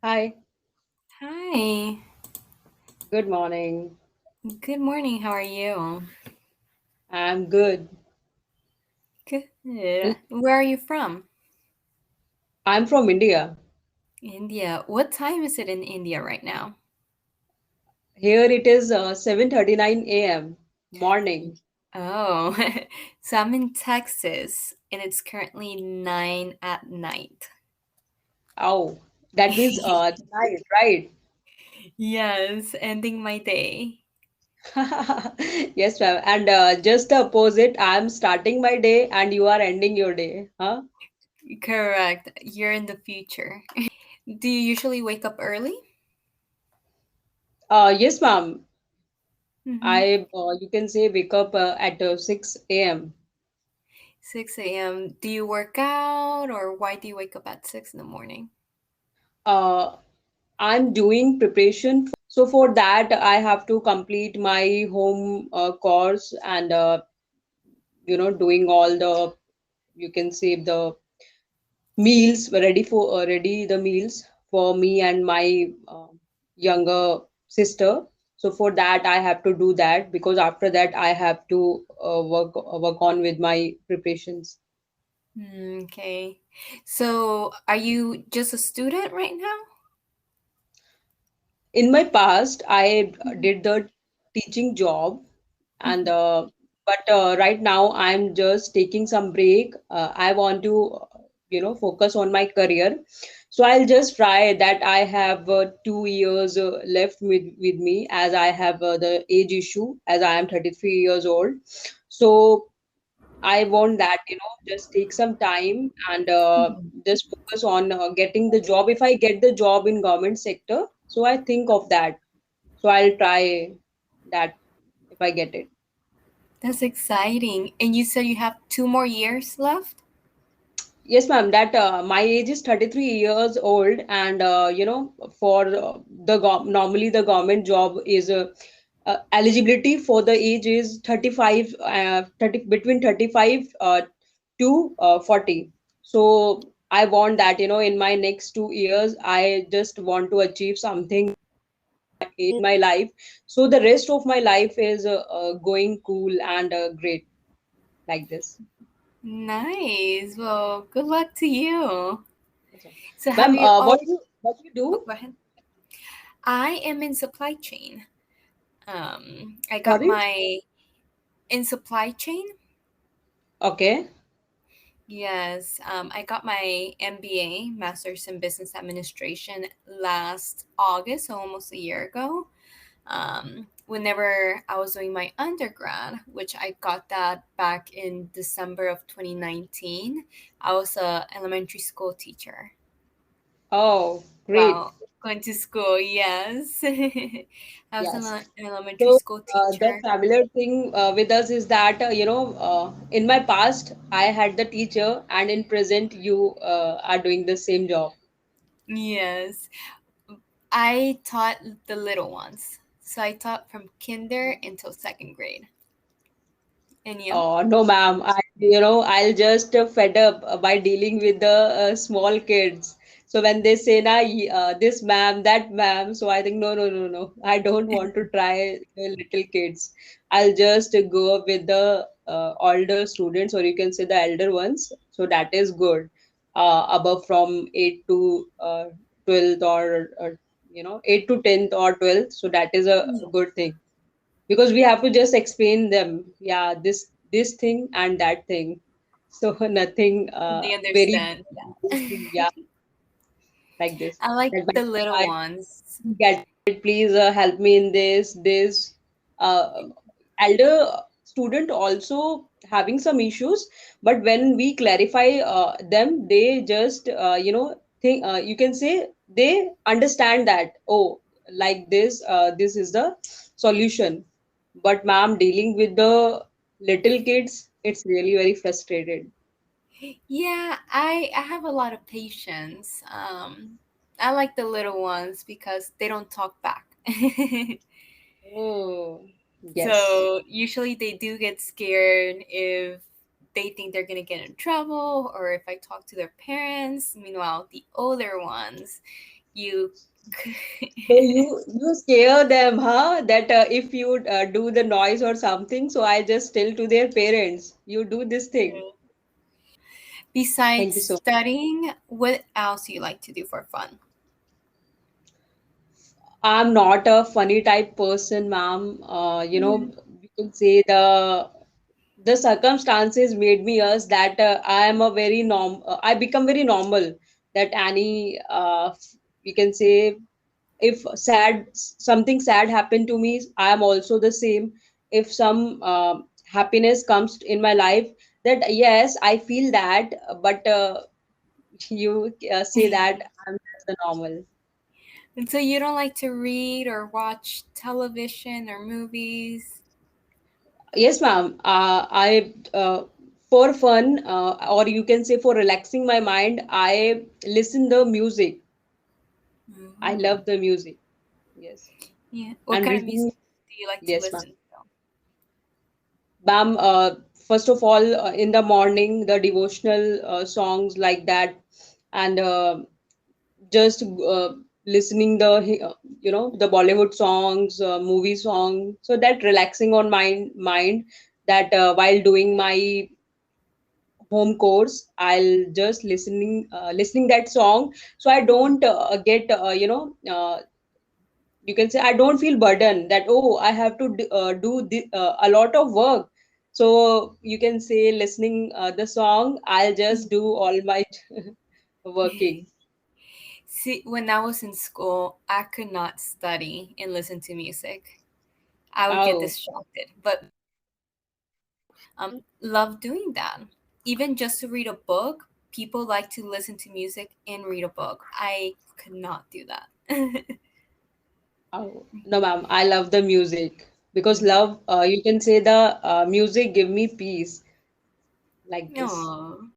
Hi, Hi. good morning. Good morning. How are you? I'm good. Good. Where are you from? I'm from India. India. What time is it in India right now? Here it is 7:39 a.m. morning. Oh, so I'm in Texas and it's currently 9 at night. Oh, that means night, right? Yes, ending my day. Yes, ma'am. And just the opposite, I'm starting my day and you are ending your day, huh? Correct. You're in the future. Do you usually wake up early? Yes, ma'am. Mm-hmm. You can say wake up at 6 a.m. 6 a.m. Do you work out or why do you wake up at 6 in the morning? Uh, I'm doing preparation. So for that, I have to complete my home course and doing all the you can say the meals ready the meals for me and my younger sister. So for that, I have to do that because after that, I have to work on with my preparations. Okay. So, are you just a student right now? In my past, I Mhm. did the teaching job and Mhm. but right now I'm just taking some break. I want to focus on my career, so I'll just try that. I have 2 years left with me as I have the age issue as I am 33 years old. So I want that, just take some time and Mhm. just focus on getting the job. If I get the job in government sector, so I think of that. So I'll try that if I get it. That's exciting. And you said you have 2 more years left? Yes, ma'am. That my age is 33 years old, and for normally the government job is eligibility for the age is 35, 30 between 35 to 40. So I want that, in my next 2 years, I just want to achieve something in my life. So the rest of my life is going cool and great like this. Nice. Well, good luck to you. Yes, ma'am. So, have Ma'am, you what you oh, do? go ahead. I am in supply chain. I got Sorry. my in supply chain. Okay. Yes, I got my MBA, Master's in Business Administration, last August, so almost a year ago. Whenever I was doing my undergrad, which I got that back in December of 2019, I was a elementary school teacher. Oh, great. Wow, going to school, yes. I was an Yes. elementary So school the teacher. familiar thing with us is that in my past I had the teacher, and in present you are doing the same job. Yes, I taught the little ones. So I taught from kinder until second grade. And you? Oh, no, ma'am. I'll just fed up by dealing with the small kids. So when they say, na, this ma'am, that ma'am, so I think, no, no, no, no. I don't want to try the little kids. I'll just go up with the older students, or you can say the elder ones. So that is good. Above from 8 to 12th or 8 to 10th or 12th. So that is a good thing because we have to just explain them, yeah, this thing and that thing, so nothing They very understand. interesting, yeah, like this, I like that the little I ones. get it, please help me in this uh, elder student also having some issues, but when we clarify them, they just think, you can say they understand that, oh, like this is the solution. But ma'am, dealing with the little kids, it's really very frustrated. Yeah, I have a lot of patience. I like the little ones because they don't talk back. Oh, yes. So usually they do get scared if they think they're gonna get in trouble or if I talk to their parents. Meanwhile, the older ones, You. So you scare them, huh? That if you do the noise or something, so I just tell to their parents, you do this thing. Besides Thank you so much. studying, what else do you like to do for fun? I'm not a funny type person, ma'am. Mm. We can say the circumstances made me us that I am a very I become very normal. That any we can say if something sad happened to me, I am also the same. If some happiness comes in my life, that yes, I feel that, but you say that I'm just a normal. And so you don't like to read or watch television or movies? Yes, ma'am. I for fun, or you can say for relaxing my mind, I listen the music. I Mm. love the music. Yes, Yeah. What and kind of music reading. do you like to Yes, ma'am. listen to? Ma'am, first of all, in the morning, the devotional songs like that, and just listening the Bollywood songs, movie songs, so that relaxing on mind that while doing my home course, I'll just listening that song, so I don't get you can say I don't feel burden that oh I have to a lot of work. So you can say listening the song, I'll just do all my working. See, when I was in school, I could not study and listen to music. I would get Oh, distracted. But love doing that. Even just to read a book, people like to listen to music and read a book. I could not do that. oh. No, ma'am, I love the music because Mm. love, you can say the music give me peace like this. Aw.